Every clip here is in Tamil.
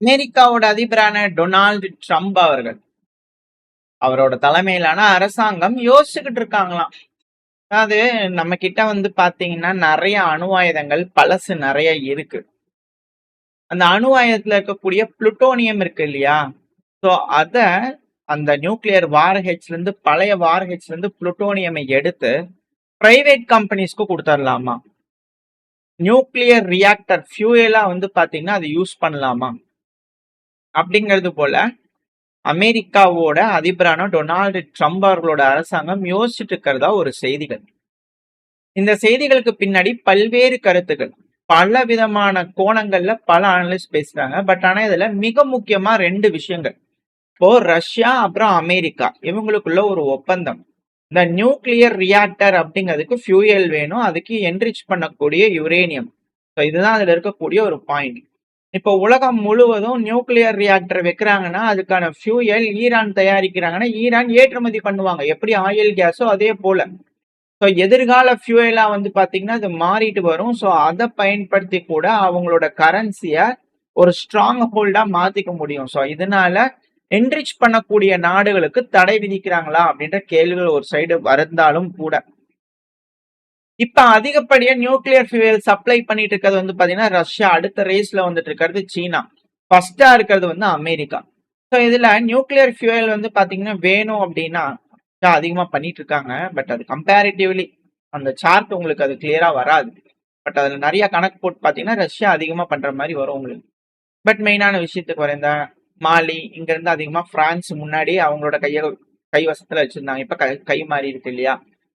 அமெரிக்காவோட அதிபரான டொனால்டு ட்ரம்ப் அவரோட தலைமையிலான அரசாங்கம் யோசிச்சுக்கிட்டு இருக்காங்களாம். அதாவது நம்ம கிட்ட பாத்தீங்கன்னா நிறைய அணு ஆயுதங்கள் பழசு நிறைய இருக்கு. அந்த அணு ஆயுதத்துல இருக்கக்கூடிய புளுட்டோனியம் இருக்கு இல்லையா? ஸோ அத அந்த நியூக்ளியர் வார்ஹெட்ஸ்ல இருந்து பழைய வார்ஹெட்ஸ்ல இருந்து புளுட்டோனியமை எடுத்து பிரைவேட் கம்பெனிஸ்க்கு கொடுத்துடலாமா? நியூக்ளியர் ரியாக்டர் ஃபியூயலா பாத்தீங்கன்னா அது யூஸ் பண்ணலாமா அப்படிங்கிறது போல அமெரிக்காவோட அதிபரான டொனால்டு ட்ரம்ப் அவர்களோட அரசாங்கம் யோசிச்சுட்டு இருக்கிறதா ஒரு செய்திகள். இந்த செய்திகளுக்கு பின்னாடி பல்வேறு கருத்துக்கள், பல விதமான கோணங்கள்ல பல அனலிஸ்ட் பேசுறாங்க. பட் ஆனா இதுல மிக முக்கியமா ரெண்டு விஷயங்கள். இப்போ ரஷ்யா அப்புறம் அமெரிக்கா இவங்களுக்குள்ள ஒரு ஒப்பந்தம். இந்த நியூக்ளியர் ரியாக்டர் அப்படிங்கிறதுக்கு ஃபியூயல் வேணும், அதுக்கு என்ரிச் பண்ணக்கூடிய யுரேனியம். இதுதான் அதுல இருக்கக்கூடிய ஒரு பாயிண்ட். இப்போ உலகம் முழுவதும் நியூக்ளியர் ரியாக்டர் வைக்கிறாங்கன்னா அதுக்கான ஃபியூயல் ஈரான் தயாரிக்கிறாங்கன்னா ஈரான் ஏற்றுமதி பண்ணுவாங்க. எப்படி ஆயில் கேஸோ அதே போல. ஸோ எதிர்கால ஃபியூயலா பாத்தீங்கன்னா அது மாறிட்டு வரும். ஸோ அதை பயன்படுத்தி கூட அவங்களோட கரன்சியை ஒரு ஸ்ட்ராங் ஹோல்டா மாத்திக்க முடியும். ஸோ இதனால என்ரிச் பண்ணக்கூடிய நாடுகளுக்கு தடை விதிக்கிறாங்களா அப்படின்ற கேள்விகள் ஒரு சைடு வருந்தாலும் கூட, இப்ப அதிகப்படியா நியூக்ளியர் ஃபியூயல் சப்ளை பண்ணிட்டு இருக்கிறது பாத்தீங்கன்னா ரஷ்யா, அடுத்த ரேஸ்ல வந்துட்டு இருக்கிறது சீனா, ஃபர்ஸ்டா இருக்கிறது அமெரிக்கா. ஸோ இதுல நியூக்ளியர் ஃபியூயல் பாத்தீங்கன்னா வேணும் அப்படின்னா அதிகமா பண்ணிட்டு இருக்காங்க. பட் அது கம்பேரிட்டிவ்லி அந்த சார்ட் உங்களுக்கு அது கிளியரா வராது. பட் அதுல நிறைய கணக்கு போட்டு பாத்தீங்கன்னா ரஷ்யா அதிகமா பண்ற மாதிரி வரும் உங்களுக்கு. பட் மெயினான விஷயத்துக்கு வர இந்த மாலி இங்க இருந்து அதிகமா பிரான்ஸ் முன்னாடி அவங்களோட கைவசத்துல வச்சிருந்தாங்க. இப்ப கை மாறி இருக்கு இல்லையா?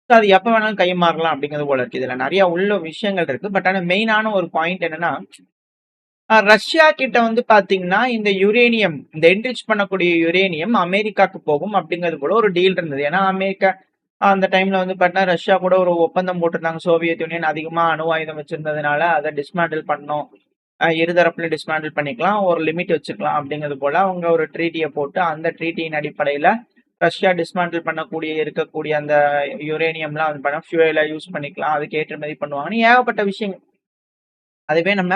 அது எப்ப வேணாலும் கை மாறலாம் அப்படிங்கிறது போல இருக்கு. இதுல நிறைய உள்ள விஷயங்கள் இருக்கு. பட் ஆனா மெயினான ஒரு பாயிண்ட் என்னன்னா, ரஷ்யா கிட்ட பாத்தீங்கன்னா இந்த யுரேனியம், இந்த என்ரிச் பண்ணக்கூடிய யுரேனியம் அமெரிக்காக்கு போகும் அப்படிங்கிறது கூட ஒரு டீல் இருந்தது. ஏன்னா அமெரிக்கா அந்த டைம்ல பாத்தீங்கன்னா ரஷ்யா கூட ஒரு ஒப்பந்தம் போட்டிருந்தாங்க. சோவியத் யூனியன் அதிகமா அணு ஆயுதம் வச்சிருந்ததுனால அதை டிஸ்மேண்டில் பண்ணணும், இருதரப்புல டிஸ்மேண்டில் பண்ணிக்கலாம், ஒரு லிமிட் வச்சுக்கலாம் அப்படிங்கிறது போல அவங்க ஒரு ட்ரீட்டியை போட்டு அந்த ட்ரீட்டியின் அடிப்படையில ரஷ்யா டிஸ்மேண்டில் பண்ணக்கூடிய இருக்கக்கூடிய அந்த யுரேனியம்லாம் பண்ண ஃபியூயலா யூஸ் பண்ணிக்கலாம், அதுக்கு ஏற்றுமதி பண்ணுவாங்கன்னு ஏகப்பட்ட விஷயங்கள். அதுவே நம்ம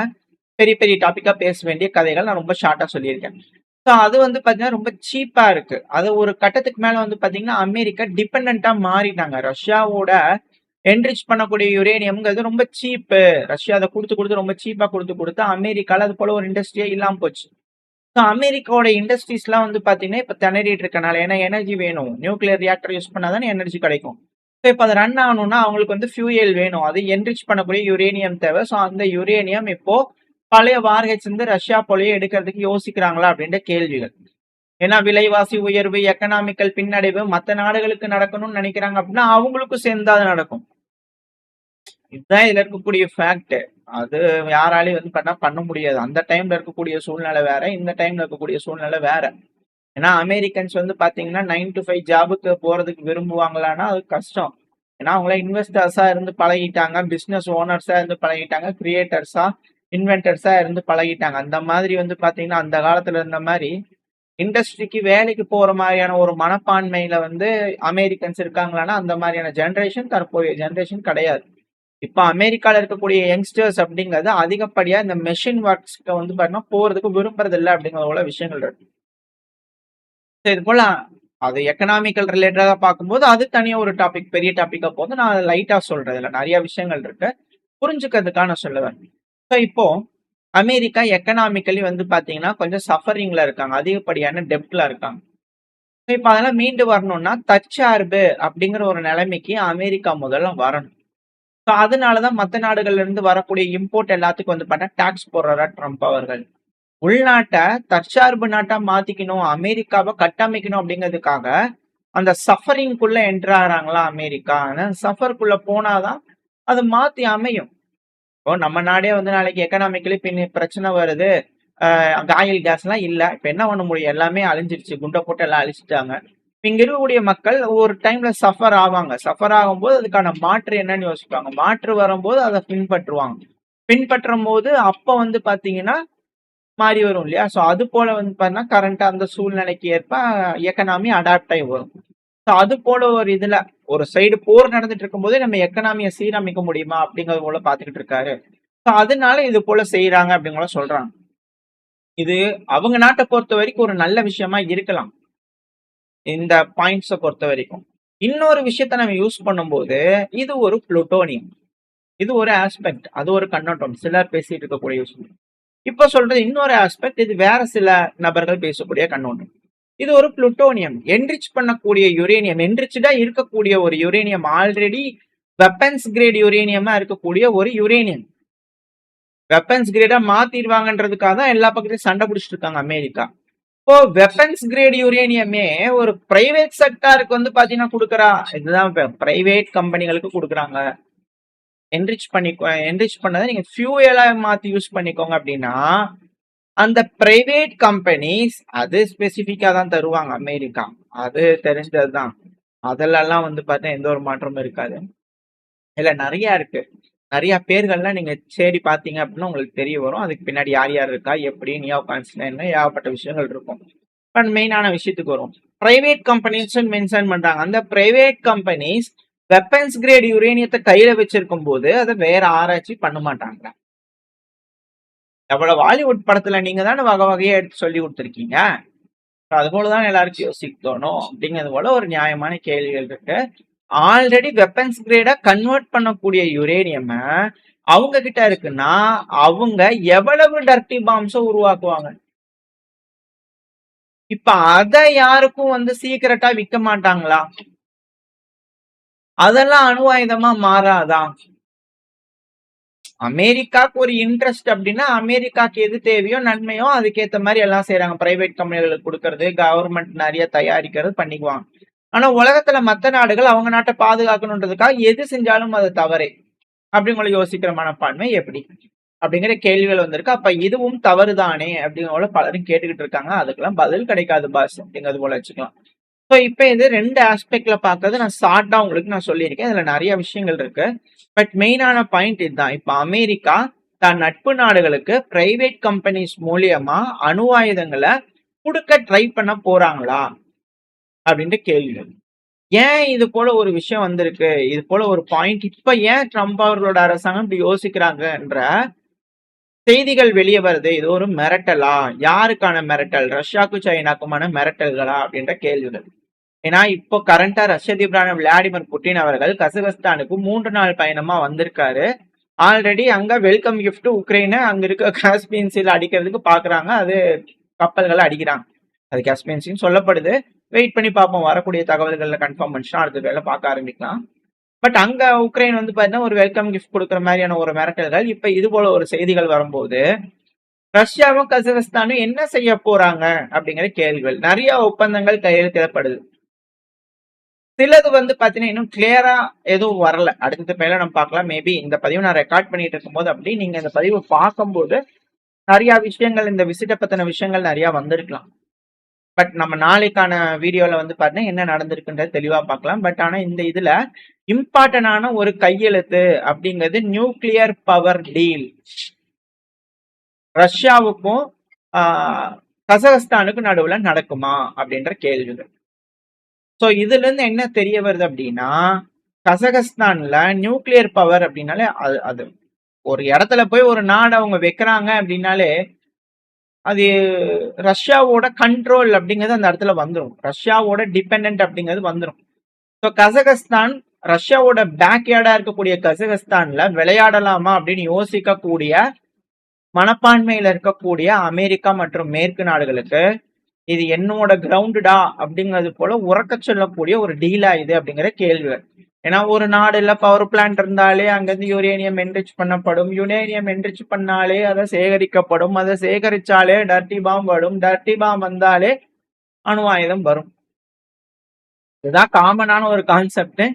பெரிய பெரிய டாபிக்கா பேச வேண்டிய கதைகள் நான் ரொம்ப ஷார்ட்டா சொல்லியிருக்கேன். ஸோ அது பாத்தீங்கன்னா ரொம்ப சீப்பா இருக்கு. அது ஒரு கட்டத்துக்கு மேல பாத்தீங்கன்னா அமெரிக்கா டிபெண்டா மாறிட்டாங்க. ரஷ்யாவோட என்ரிச் பண்ணக்கூடிய யுரேனியம்ங்கிறது ரொம்ப சீப்பு. ரஷ்யா அதை கொடுத்து ரொம்ப சீப்பா கொடுத்து அமெரிக்கால அது போல ஒரு இண்டஸ்ட்ரியே இல்லாம போச்சு. ஸோ அமெரிக்காவோட இண்டஸ்ட்ரீஸ்லாம் பாத்தீங்கன்னா இப்ப திணறிட்டு இருக்கனால, ஏன்னா எனர்ஜி வேணும், நியூக்ளியர் ரியாக்டர் யூஸ் பண்ணாதானே எனர்ஜி கிடைக்கும். ஸோ இப்போ அதை ரன் ஆகணும்னா அவங்களுக்கு ஃபியூயல் வேணும், அது என்ரிச் பண்ணக்கூடிய யுரேனியம் தேவை. ஸோ அந்த யுரேனியம் இப்போ பழைய வார்ஹெட்ஸ் ரஷ்யா போலயே எடுக்கிறதுக்கு யோசிக்கிறாங்களா அப்படின்ற கேள்விகள். ஏன்னா விலைவாசி உயர்வு, எக்கனாமிக்கல் பின்னடைவு மற்ற நாடுகளுக்கு நடக்கணும்னு நினைக்கிறாங்க அப்படின்னா அவங்களுக்கும் சேர்ந்து அது நடக்கும். இதுதான் இதுல இருக்கக்கூடிய ஃபேக்ட். அது யாராலையும் பண்ண முடியாது. அந்த டைம்ல இருக்கக்கூடிய சூழ்நிலை வேற, இந்த டைம்ல இருக்கக்கூடிய சூழ்நிலை வேற. ஏன்னா அமெரிக்கன்ஸ் பாத்தீங்கன்னா 9 to 5 ஜாபுக்கு போறதுக்கு விரும்புவாங்களான்னா அது கஷ்டம். ஏன்னா அவங்கள இன்வெஸ்டர்ஸா இருந்து பழகிட்டாங்க, பிசினஸ் ஓனர்ஸா இருந்து பழகிட்டாங்க, கிரியேட்டர்ஸா இன்வென்டர்ஸா இருந்து பழகிட்டாங்க. அந்த மாதிரி பாத்தீங்கன்னா அந்த காலத்துல இருந்த மாதிரி இண்டஸ்ட்ரிக்கு வேலைக்கு போற மாதிரியான ஒரு மனப்பான்மையில அமெரிக்கன்ஸ் இருக்காங்களான்னா அந்த மாதிரியான ஜென்ரேஷன் தற்போதைய ஜென்ரேஷன் கிடையாது. இப்ப அமெரிக்கால இருக்கக்கூடிய யங்ஸ்டர்ஸ் அப்படிங்கிறது அதிகப்படியா இந்த மெஷின் ஒர்க்ஸ்க்கு பாத்தீங்கன்னா போறதுக்கு விரும்புறது இல்லை அப்படிங்கிற போல விஷயங்கள் இருக்கு. இது போல அது எக்கனாமிக்கல் ரிலேட்டடா பார்க்கும்போது அது தனியா ஒரு டாபிக், பெரிய டாபிக்கா போது நான் லைட்டா சொல்றேன். இதுல நிறைய விஷயங்கள் இருக்கு, புரிஞ்சுக்கிறதுக்காக நான் சொல்லுவேன். இப்போ அமெரிக்கா எக்கனாமிக்கலி பாத்தீங்கன்னா கொஞ்சம் சஃபரிங்ல இருக்காங்க, அதிகப்படியான டெப்ட்ல இருக்காங்க. இப்ப அதெல்லாம் மீண்டு வரணும்னா தற்சார்பு அப்படிங்கிற ஒரு நிலைமைக்கு அமெரிக்கா முதல்ல வரணும். ஸோ அதனாலதான் மற்ற நாடுகள்ல இருந்து வரக்கூடிய இம்போர்ட் எல்லாத்துக்கும் பார்த்தா டாக்ஸ் போடுறாரா ட்ரம்ப் அவர்கள். உள்நாட்டை தற்சார்பு நாட்டா மாத்திக்கணும், அமெரிக்காவை கட்டமைக்கணும் அப்படிங்கிறதுக்காக அந்த சஃபரிங்குள்ள என்டர் ஆகிறாங்களா அமெரிக்கா. சஃபருக்குள்ள போனாதான் அது மாத்தி அமையும். இப்போ நம்ம நாடே நாளைக்கு எக்கனாமிக்கலி பிரச்சனை வருது, ஆயில் கேஸ் எல்லாம் இல்ல, இப்ப என்ன பண்ண முடியும், எல்லாமே அழிஞ்சிருச்சு, குண்டை போட்டு எல்லாம் அழிச்சிட்டாங்க. இங்க இருக்கக்கூடிய மக்கள் ஒரு டைம்ல சஃபர் ஆவாங்க. சஃபர் ஆகும்போது அதுக்கான மாற்று என்னன்னு யோசிப்பாங்க. மாற்று வரும்போது அதை பின்பற்றுவாங்க. பின்பற்றும் போது அப்ப பாத்தீங்கன்னா மாறி வரும் இல்லையா? ஸோ அது போல பார்த்தீங்கன்னா கரண்டா அந்த சூழ்நிலைக்கு ஏற்ப எக்கனாமி அடாப்ட் ஆகி வரும். ஸோ அது போல ஒரு இதுல ஒரு சைடு போர் நடந்துட்டு இருக்கும் போதே நம்ம எக்கனாமியை சீரமைக்க முடியுமா அப்படிங்கிறது போல பார்த்துக்கிட்டு இருக்காரு. ஸோ அதனால இது போல செய்யறாங்க அப்படிங்கிற சொல்றாங்க. இது அவங்க நாட்டை பொறுத்த வரைக்கும் ஒரு நல்ல விஷயமா இருக்கலாம், இந்த பாயிண்ட்ஸை பொறுத்த வரைக்கும். இன்னொரு விஷயத்த நம்ம யூஸ் பண்ணும்போது இது ஒரு புளுட்டோனியம், இது ஒரு ஆஸ்பெக்ட், அது ஒரு கண்ணோட்டம், சிலர் பேசிட்டு இருக்கக்கூடிய விஷயம். இப்ப சொல்றது இன்னொரு ஆஸ்பெக்ட், இது வேற சில நபர்கள் பேசக்கூடிய கண்ணோட்டம். இது ஒரு புளுட்டோனியம், என்ரிச் பண்ணக்கூடிய யுரேனியம், என்ரிச்சா இருக்கக்கூடிய ஒரு யுரேனியம், ஆல்ரெடி வெப்பன்ஸ் கிரேட் யுரேனியமா இருக்கக்கூடிய ஒரு யுரேனியம். வெப்பன்ஸ் கிரேடா மாத்திடுவாங்கன்றதுக்காக தான் எல்லா பக்கத்தையும் சண்டை பிடிச்சிட்டு இருக்காங்க அமெரிக்கா. இப்போ வெப்பன்ஸ் கிரேட் யுரேனியமே ஒரு பிரைவேட் செக்டாருக்கு வந்து பாத்தீங்கன்னா கொடுக்குறா, இதுதான் பிரைவேட் கம்பெனிகளுக்கு கொடுக்குறாங்க. என்ரிச் பண்ணதை நீங்க ஃபியூயலா மாத்தி யூஸ் பண்ணிக்கோங்க அப்படின்னா அந்த பிரைவேட் கம்பெனிஸ் அது ஸ்பெசிபிக்கா தான் தருவாங்க அமெரிக்கா, அது தெரிஞ்சதுதான். அதெல்லாம் வந்து பார்த்தா எந்த ஒரு மாற்றமும் இருக்காது. இல்ல நிறைய இருக்கு, நிறைய பேர்கள்லாம் நீங்க தேடி பார்த்தீங்க அப்படின்னா உங்களுக்கு தெரிய வரும். அதுக்கு பின்னாடி யார் யார் இருக்கா, எப்படி, நியோ கான்ஸ்டன் என்ன, ஏகப்பட்ட விஷயங்கள் இருக்கும். பட் மெயினான விஷயத்துக்கு வரும். பிரைவேட் கம்பெனிஸ் மென்ஷன் பண்றாங்க. அந்த பிரைவேட் கம்பெனிஸ் வெப்பன்ஸ் கிரேட் யுரேனியத்தை கையில வச்சிருக்கும் போது அதை வேற ஆராய்ச்சி பண்ண மாட்டாங்க. எவ்வளவு ஹாலிவுட் படத்துல நீங்க தானே வகை வகையா எடுத்து சொல்லி கொடுத்துருக்கீங்க, அது போலதான் எல்லாருக்கும் யோசிக்க தோணும். அப்படிங்கிறது போல ஒரு நியாயமான கேள்விகள் இருக்கு. ஆல்ரெடி வெப்பன்ஸ் கிரேடா கன்வெர்ட் பண்ணக்கூடிய யுரேனியம் அவங்க கிட்ட இருக்குன்னா அவங்க எவ்வளவு டர்ட்டி பாம்ஸ உருவாக்குவாங்க. இப்ப அதை யாருக்கும் வந்து சீக்கிரட்டா விற்க மாட்டாங்களா? அதெல்லாம் அணு ஆயுதமா மாறாதா? அமெரிக்காவுக்கு ஒரு இன்ட்ரெஸ்ட் அப்படின்னா அமெரிக்காவுக்கு எது தேவையோ நன்மையோ அதுக்கேற்ற மாதிரி எல்லாம் செய்யறாங்க. பிரைவேட் கம்பெனிகளுக்கு கொடுக்கறது, கவர்மெண்ட் நிறைய தயாரிக்கிறது பண்ணிக்குவாங்க. ஆனா உலகத்துல மற்ற நாடுகள் அவங்க நாட்டை பாதுகாக்கணுன்றதுக்காக எது செஞ்சாலும் அது தவறே அப்படிங்கிற யோசிக்கிற மனப்பான்மை எப்படி அப்படிங்கிற கேள்விகள் வந்திருக்கு. அப்ப இதுவும் தவறுதானே அப்படிங்கிற பலரும் கேட்டுக்கிட்டு இருக்காங்க. அதுக்கெல்லாம் பதில் கிடைக்காது பாஸ் அப்படிங்கிறது போல வச்சுக்கலாம். ஸோ இப்போ இது ரெண்டு ஆஸ்பெக்ட்ல பார்க்கறது நான் ஷார்ட்டா உங்களுக்கு நான் சொல்லியிருக்கேன். இதுல நிறைய விஷயங்கள் இருக்கு. பட் மெயினான பாயிண்ட் இதுதான். இப்ப அமெரிக்கா தன் நட்பு நாடுகளுக்கு பிரைவேட் கம்பெனிஸ் மூலியமா அணு ஆயுதங்களை கொடுக்க ட்ரை பண்ண போறாங்களா அப்படின்ற கேள்விகள். ஏன் இது போல ஒரு விஷயம் வந்திருக்கு, இது போல ஒரு பாயிண்ட் இப்ப ஏன் ட்ரம்ப் அவர்களோட அரசாங்கம் இப்படி யோசிக்கிறாங்கன்ற செய்திகள் வெளியே வருது. இது ஒரு மிரட்டலா? யாருக்கான மிரட்டல்? ரஷ்யாவுக்கும் சைனாக்குமான மிரட்டல்களா அப்படின்ற கேள்விகள். ஏன்னா இப்போ கரண்டா ரஷ்ய அதிபரான விளாடிமிர் புட்டின் அவர்கள் கசகஸ்தானுக்கு 3 நாள் பயணமா வந்திருக்காரு. ஆல்ரெடி அங்க வெல்கம் கிஃப்ட் உக்ரைனை அங்க இருக்க காஸ்பியன் சீல அடிக்கிறதுக்கு பாக்குறாங்க. அது கப்பல்களை அடிக்கிறாங்க, அது காஸ்பியன் சீன்னு சொல்லப்படுது. வெயிட் பண்ணி பார்ப்போம், வரக்கூடிய தகவல்கள்ல கன்ஃபார்ம் பண்ணிச்சுன்னா அடுத்த வேலை பார்க்க ஆரம்பிக்கலாம். பட் அங்க உக்ரைன் வந்து பாத்தீங்கன்னா ஒரு வெல்கம் கிஃப்ட் கொடுக்குற மாதிரியான ஒரு மிரட்டல்கள். இப்ப இது போல ஒரு செய்திகள் வரும்போது ரஷ்யாவும் கசகஸ்தானும் என்ன செய்ய போறாங்க அப்படிங்கிற கேள்விகள். நிறைய ஒப்பந்தங்கள் கையெழுத்திடப்படுது. சிலது வந்து பாத்தீங்கன்னா இன்னும் கிளியரா எதுவும் வரல. அடுத்த பேர்ல நம்ம பார்க்கலாம். மேபி இந்த பதிவு நான் ரெக்கார்ட் பண்ணிட்டு இருக்கும்போது அப்படி நீங்க இந்த பதிவு பார்க்கும்போது நிறைய விஷயங்கள், இந்த விசிட்ட பத்தின விஷயங்கள் நிறைய வந்திருக்கலாம். பட் நம்ம நாளைக்கான வீடியோல வந்து பாத்தீங்கன்னா என்ன நடந்திருக்குன்றது தெளிவா பார்க்கலாம். பட் ஆனா இந்த இதுல இம்பார்ட்டன்டான ஒரு கையெழுத்து அப்படிங்கிறது நியூக்ளியர் பவர் டீல் ரஷ்யாவுக்கும் கசகஸ்தானுக்கும் நடுவுல நடக்குமா அப்படின்ற கேள்விகள். ஸோ இதுல இருந்து என்ன தெரிய வருது அப்படின்னா கசகஸ்தான்ல நியூக்ளியர் பவர் அப்படின்னாலே அது ஒரு இடத்துல போய் ஒரு நாடு அவங்க வைக்கிறாங்க அப்படின்னாலே அது ரஷ்யாவோட கண்ட்ரோல் அப்படிங்கிறது அந்த இடத்துல வந்துடும், ரஷ்யாவோட டிபெண்ட் அப்படிங்கிறது வந்துடும். ஸோ கசகஸ்தான் ரஷ்யாவோட பேக்யார்டா இருக்கக்கூடிய கசகஸ்தான்ல விளையாடலாமா அப்படின்னு யோசிக்கக்கூடிய மனப்பான்மையில இருக்கக்கூடிய அமெரிக்கா மற்றும் மேற்கு நாடுகளுக்கு இது என்னோட கிரவுண்டா அப்படிங்கிறது போல உறக்க சொல்லக்கூடிய ஒரு டீலா இது அப்படிங்கிற கேள்வி. ஏன்னா ஒரு நாடுல பவர் பிளான்ட் இருந்தாலே அங்கிருந்து யுரேனியம் என்ரிச் பண்ணப்படும், யுரேனியம் என்ரிச் பண்ணாலே அதை சேகரிக்கப்படும், அதை சேகரிச்சாலே டர்ட்டி பாம் வரும், டர்ட்டி பாம் வந்தாலே அணு ஆயுதம் வரும். இதுதான் காமனான ஒரு கான்செப்ட்.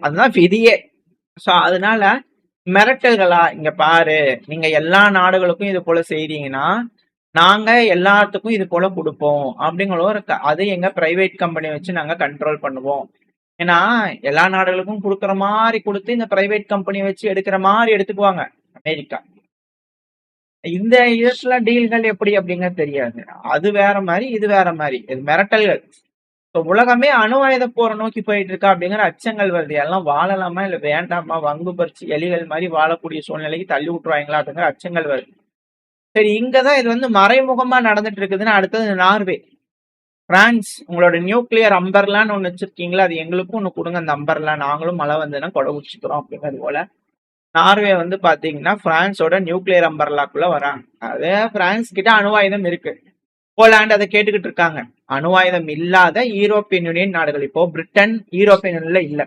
அதுதான் விதியே. ஸோ அதனால மிரட்டல்களா, இங்க பாரு நீங்க எல்லா நாடுகளுக்கும் இது போல செய்தீங்கன்னா நாங்க எல்லாத்துக்கும் இது போல கொடுப்போம் அப்படிங்கிற ஒரு அது எங்க பிரைவேட் கம்பெனி வச்சு நாங்க கண்ட்ரோல் பண்ணுவோம். ஏன்னா எல்லா நாடுகளுக்கும் கொடுக்குற மாதிரி கொடுத்து இந்த பிரைவேட் கம்பெனி வச்சு எடுக்கிற மாதிரி எடுத்துக்குவாங்க அமெரிக்கா. இந்த இதுல டீல்கள் எப்படி அப்படிங்கிறது தெரியாது. அது வேற மாதிரி, இது வேற மாதிரி, இது மிரட்டல்கள். உலகமே அணு ஆயுத போரை நோக்கி போயிட்டு இருக்கா அப்படிங்கிற அச்சங்கள் வருது. எல்லாம் வாழலாமா இல்ல வேண்டாமா, வங்கு பறிச்சு எலிகள் மாதிரி வாழக்கூடிய சூழ்நிலைக்கு தள்ளி விட்டுருவாங்களா அப்படிங்கிற அச்சங்கள் வருது. சரி, இங்கதான் இது வந்து மறைமுகமா நடந்துட்டு இருக்குதுன்னு அடுத்தது நார்வே. பிரான்ஸ், உங்களோட நியூக்ளியர் அம்பர்லான்னு ஒண்ணு வச்சிருக்கீங்களா, அது எங்களுக்கும் ஒண்ணு கொடுங்க. அந்த அம்பர்லா நாங்களும் மழை வந்ததுன்னா கொடை பிடிச்சிக்கிறோம் அப்படிங்கிறது போல நார்வே வந்து பாத்தீங்கன்னா பிரான்ஸோட நியூக்ளியர் அம்பர்லாக்குள்ள வராங்க. அது பிரான்ஸ் கிட்ட அணு ஆயுதம் இருக்கு. போலாந்து அதை கேட்டுக்கிட்டு இருக்காங்க. அணு ஆயுதம் இல்லாத யூரோப்பியன் யூனியன் நாடுகள், இப்போ பிரிட்டன் யூரோப்பியன் யூனியன்ல இல்ல.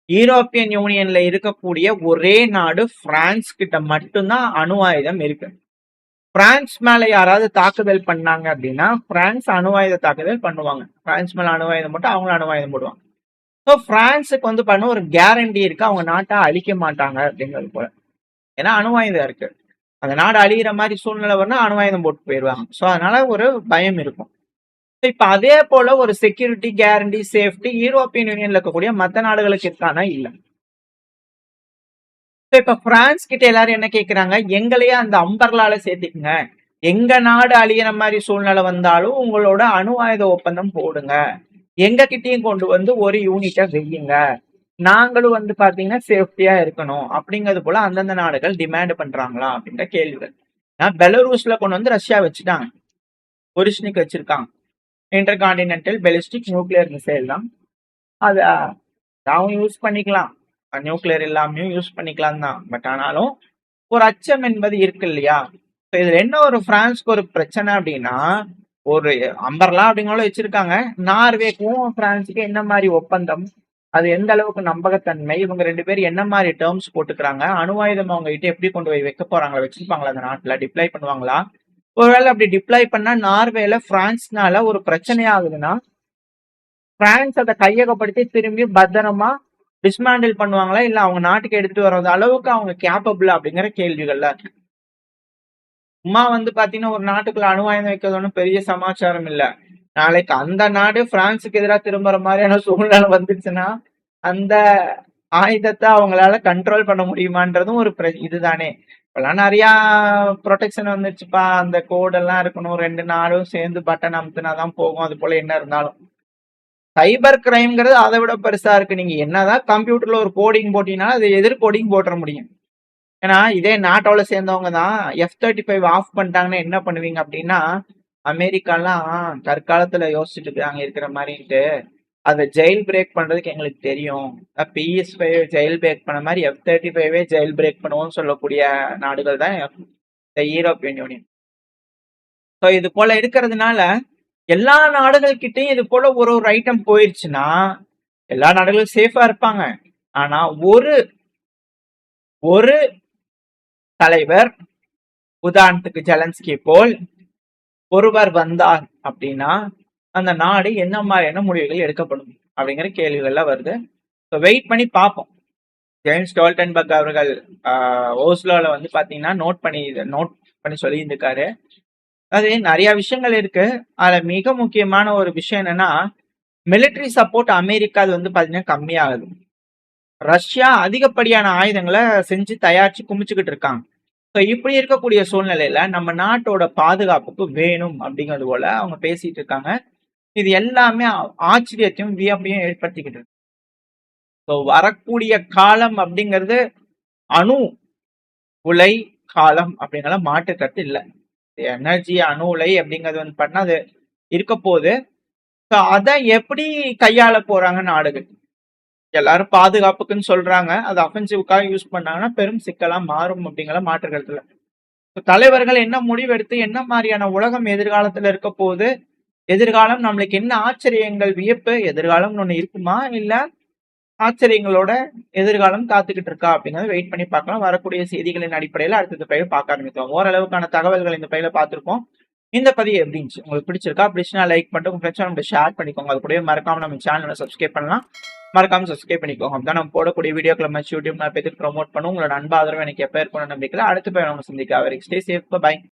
யூரோப்பியன் யூனியன்ல இருக்கக்கூடிய ஒரே நாடு பிரான்ஸ் கிட்ட மட்டும்தான் அணு ஆயுதம் இருக்கு. பிரான்ஸ் மேல யாராவது தாக்குதல் பண்ணாங்க அப்படின்னா பிரான்ஸ் அணு ஆயுத தாக்குதல் பண்ணுவாங்க. பிரான்ஸ் மேல அணு ஆயுதம் போட்டு அவங்களும் அணு ஆயுதம் போடுவாங்க. ஸோ பிரான்ஸுக்கு வந்து பண்ண ஒரு கேரண்டி இருக்கு, அவங்க நாட்டை அழிக்க மாட்டாங்க அப்படிங்கிறது போல. ஏன்னா அணு ஆயுதம் இருக்கு, அந்த நாடு அழிகிற மாதிரி சூழ்நிலை வரணும், அணு ஆயுதம் போட்டு போயிடுவாங்க. ஸோ அதனால ஒரு பயம் இருக்கும். இப்ப அதே போல ஒரு செக்யூரிட்டி கேரண்டி சேஃப்டி யூரோப்பியன் யூனியன்ல இருக்கக்கூடிய மற்ற நாடுகளுக்கு இருக்கானா இல்ல. இப்ப பிரான்ஸ் கிட்ட எல்லாரும் என்ன கேக்குறாங்க, எங்களையே அந்த அம்பர்லால சேர்த்துக்குங்க, எங்க நாடு அழியிற மாதிரி சூழ்நிலை வந்தாலும் உங்களோட அணு ஆயுத ஒப்பந்தம் போடுங்க, எங்க கிட்டயும் கொண்டு வந்து ஒரு யூனிட்டை வெய்யுங்க, நாங்களும் வந்து பாத்தீங்கன்னா சேஃப்டியா இருக்கணும் அப்படிங்கிறது போல அந்தந்த நாடுகள் டிமாண்ட் பண்றாங்களா அப்படின்ற கேள்விகள். பெலரூஸ்ல கொண்டு வந்து ரஷ்யா வச்சுட்டாங்க, ஒரிஷ்னிக் வச்சிருக்காங்க, இன்டர்கான்டினென்டல் பெலிஸ்டிக் நியூக்ளியர் மிசைல் தான். அதை அவங்க யூஸ் பண்ணிக்கலாம், நியூக்ளியர் இல்லாமையும் யூஸ் பண்ணிக்கலாம் தான். பட் ஆனாலும் ஒரு அச்சம் என்பது இருக்கு இல்லையா. இதுல என்ன ஒரு பிரான்ஸ்க்கு ஒரு பிரச்சனை அப்படின்னா, ஒரு அம்பர்லா அப்படிங்களோ வச்சிருக்காங்க, நார்வேக்கும் பிரான்ஸுக்கும் என்ன மாதிரி ஒப்பந்தம், அது எந்த அளவுக்கு நம்பகத்தன்மை, இவங்க ரெண்டு பேரும் என்ன மாதிரி டேர்ம்ஸ் போட்டுக்கிறாங்க, அணு ஆயுதம் அவங்க கிட்ட எப்படி கொண்டு போய் வைக்க போறாங்களா, வச்சிருப்பாங்களா அந்த நாட்டுல, டிப்ளை பண்ணுவாங்களா. ஒருவேளை அப்படி டிப்ளை பண்ணா நார்வேல பிரான்ஸ்னால ஒரு பிரச்சனை ஆகுதுன்னா பிரான்ஸ் அதை கையகப்படுத்தி திரும்பி பத்திரமா டிஸ்மேண்டில் பண்ணுவாங்களா, இல்ல அவங்க நாட்டுக்கு எடுத்துட்டு வர்றது அளவுக்கு அவங்க கேப்பபிள் அப்படிங்கிற கேள்விகள்லாம் இருக்கு. சும்மா வந்து பாத்தீங்கன்னா ஒரு நாட்டுக்குள்ள அணு ஆயுதம் வைக்கிறது ஒன்றும் பெரிய சமாச்சாரம் இல்ல. நாளைக்கு அந்த நாடு பிரான்ஸுக்கு எதிராக திரும்புற மாதிரியான சூழ்நிலை வந்துச்சுன்னா அந்த ஆயுதத்தை அவங்களால கண்ட்ரோல் பண்ண முடியுமான்றதும் ஒரு இதுதானே. இப்பெல்லாம் நிறைய ப்ரொடெக்ஷன் வந்துருச்சுப்பா, அந்த கோடெல்லாம் இருக்கணும், ரெண்டு நாடும் சேர்ந்து பட்டன் அமுத்துனாதான் போகும், அது போல என்ன இருந்தாலும் சைபர் கிரைம்ங்கிறது அதை விட பெருசா இருக்கு. நீங்க என்னதான் கம்ப்யூட்டர்ல ஒரு கோடிங் போட்டீங்கன்னா அது எதிர் கோடிங் போட்டுற முடியும். ஏன்னா இதே நாட்டோட சேர்ந்தவங்க தான் F-35 ஆஃப் பண்ணிட்டாங்கன்னா என்ன பண்ணுவீங்க அப்படின்னா, அமெரிக்காலாம் தற்காலத்துல யோசிச்சுட்டு இருக்காங்க இருக்கிற மாதிரின்ட்டு, அதை ஜெயில் பிரேக் பண்றதுக்கு எங்களுக்கு தெரியும், PS5 ஜெயில் பிரேக் பண்ண மாதிரி F-35 ஜெயில் பிரேக் பண்ணுவோம்னு சொல்லக்கூடிய நாடுகள் தான் இந்த யூரோப்பியன் யூனியன். ஸோ இது போல இருக்கிறதுனால எல்லா நாடுகள் கிட்டையும் இது போல ஒரு ஒரு ஐட்டம் போயிருச்சுன்னா எல்லா நாடுகளும் சேஃபா இருப்பாங்க. ஆனா ஒரு தலைவர், உதாரணத்துக்கு ஜெலன்ஸ்கி போல் ஒருவர் வந்தார் அப்படின்னா அந்த நாடு என்ன மாதிரியான முடிவுகள் எடுக்கப்படும் அப்படிங்கிற கேள்விகள்லாம் வருது. வெயிட் பண்ணி பார்ப்போம். ஜேம்ஸ் ஸ்டோல்டன்பர்க் அவர்கள் ஓஸ்லோல வந்து பாத்தீங்கன்னா நோட் பண்ணி சொல்லியிருந்திருக்காரு. அது நிறைய விஷயங்கள் இருக்கு. அதுல மிக முக்கியமான ஒரு விஷயம் என்னன்னா, மிலிட்டரி சப்போர்ட் அமெரிக்கா அது வந்து பாத்தீங்கன்னா கம்மியாகுது. ரஷ்யா அதிகப்படியான ஆயுதங்களை செஞ்சு தயாரிச்சு குமிச்சுக்கிட்டு இருக்காங்க. ஸோ இப்படி இருக்கக்கூடிய சூழ்நிலையில நம்ம நாட்டோட பாதுகாப்புக்கு வேணும் அப்படிங்கிறது போல அவங்க பேசிட்டு இருக்காங்க. இது எல்லாமே ஆச்சரியத்தையும் வியப்பையும் ஏற்படுத்திக்கிட்டு இருக்கு. ஸோ வரக்கூடிய காலம் அப்படிங்கிறது அணு உலை காலம் அப்படிங்கிற மாற்று கருத்து இல்லை. எனர்ஜி அணு உலை அப்படிங்கிறது வந்து பார்த்தா அது இருக்க போது. அதை எப்படி கையாள போறாங்க நாடுகள், எல்லாரும் பாதுகாப்புக்குன்னு சொல்றாங்க, அது அஃபென்சிவ்காக யூஸ் பண்ணாங்கன்னா பெரும் சிக்கலா மாறும் அப்படிங்கிற மாற்று கருத்துல. தலைவர்கள் என்ன முடிவெடுத்து என்ன மாதிரியான உலகம் எதிர்காலத்துல இருக்க போது, எதிர்காலம் நம்மளுக்கு என்ன ஆச்சரியங்கள் வியப்பு, எதிர்காலம் ஒண்ணு இருக்குமா இல்ல ஆச்சரியங்களோட எதிர்காலம் காத்துக்கிட்டு இருக்கா அப்படிங்கறத வெயிட் பண்ணி பார்க்கலாம். வரக்கூடிய செய்திகளின் அடிப்படையில அடுத்த பயில பார்க்க ஆரம்பித்தோம். ஓரளவுக்கான தகவல்கள் இந்த பயில பார்த்திருக்கோம். இந்த பதிவு எப்படி இருந்துச்சு, உங்களுக்கு பிடிச்சிருக்கா? பிடிச்சுனா லைக் பண்ணிட்டு உங்க ஃப்ரெண்ட்ஸ் ஷேர் பண்ணிக்கோங்க. அது கூட மறக்காம நம்ம சேனலை சப்ஸ்கிரைப் பண்ணலாம், மறக்காம சப்ஸ்கிரைப் பண்ணிக்கோங்க. அப்பதான் நம்ம போடக்கூடிய வீடியோக்களை நம்ம யூடியூப் நான் பேருக்கு ப்ரொமோட் பண்ணுவோம். உங்களோட அன்பு ஆதரவு எனக்கு எப்ப இருக்கணும் நம்பிக்கல. அடுத்த பயிர் நம்ம சந்திக்க. Stay safe, by.